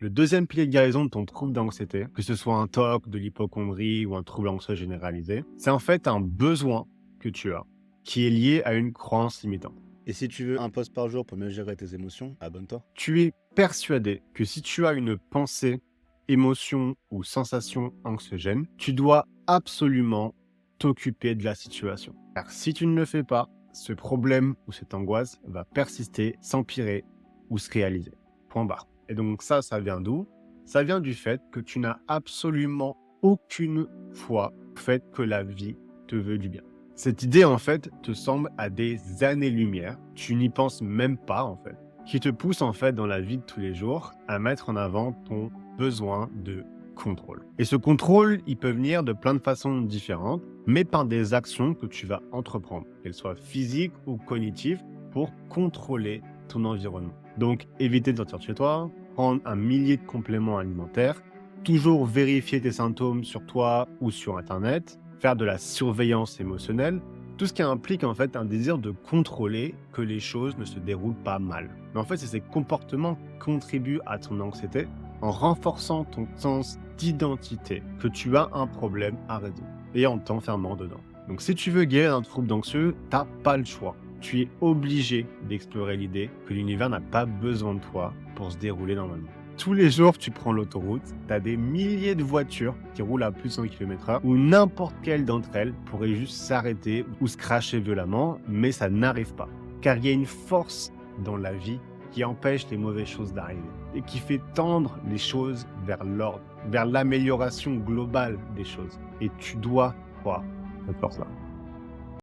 Le deuxième pilier de guérison de ton trouble d'anxiété, que ce soit un TOC, de l'hypocondrie ou un trouble anxieux généralisé, c'est en fait un besoin que tu as qui est lié à une croyance limitante. Et si tu veux un post par jour pour mieux gérer tes émotions, abonne-toi. Tu es persuadé que si tu as une pensée, émotion ou sensation anxiogène, tu dois absolument t'occuper de la situation. Car si tu ne le fais pas, ce problème ou cette angoisse va persister, s'empirer ou se réaliser. Point barre. Et donc ça vient d'où? Ça vient du fait que tu n'as absolument aucune foi au fait que la vie te veut du bien. Cette idée, en fait, te semble à des années-lumière. Tu n'y penses même pas, en fait. Qui te pousse, en fait, dans la vie de tous les jours, à mettre en avant ton besoin de contrôle. Et ce contrôle, il peut venir de plein de façons différentes, mais par des actions que tu vas entreprendre, qu'elles soient physiques ou cognitives, pour contrôler ton environnement. Donc, éviter de sortir de chez toi, prendre un millier de compléments alimentaires, toujours vérifier tes symptômes sur toi ou sur Internet, faire de la surveillance émotionnelle, tout ce qui implique en fait un désir de contrôler que les choses ne se déroulent pas mal. Mais en fait, c'est ces comportements qui contribuent à ton anxiété en renforçant ton sens d'identité que tu as un problème à résoudre et en t'enfermant dedans. Donc si tu veux guérir un trouble d'anxieux, t'as pas le choix. Tu es obligé d'explorer l'idée que l'univers n'a pas besoin de toi pour se dérouler normalement. Tous les jours, tu prends l'autoroute, tu as des milliers de voitures qui roulent à plus de 100 km/h où n'importe quelle d'entre elles pourrait juste s'arrêter ou se cracher violemment, mais ça n'arrive pas. Car il y a une force dans la vie qui empêche les mauvaises choses d'arriver et qui fait tendre les choses vers l'ordre, vers l'amélioration globale des choses. Et tu dois croire cette force-là.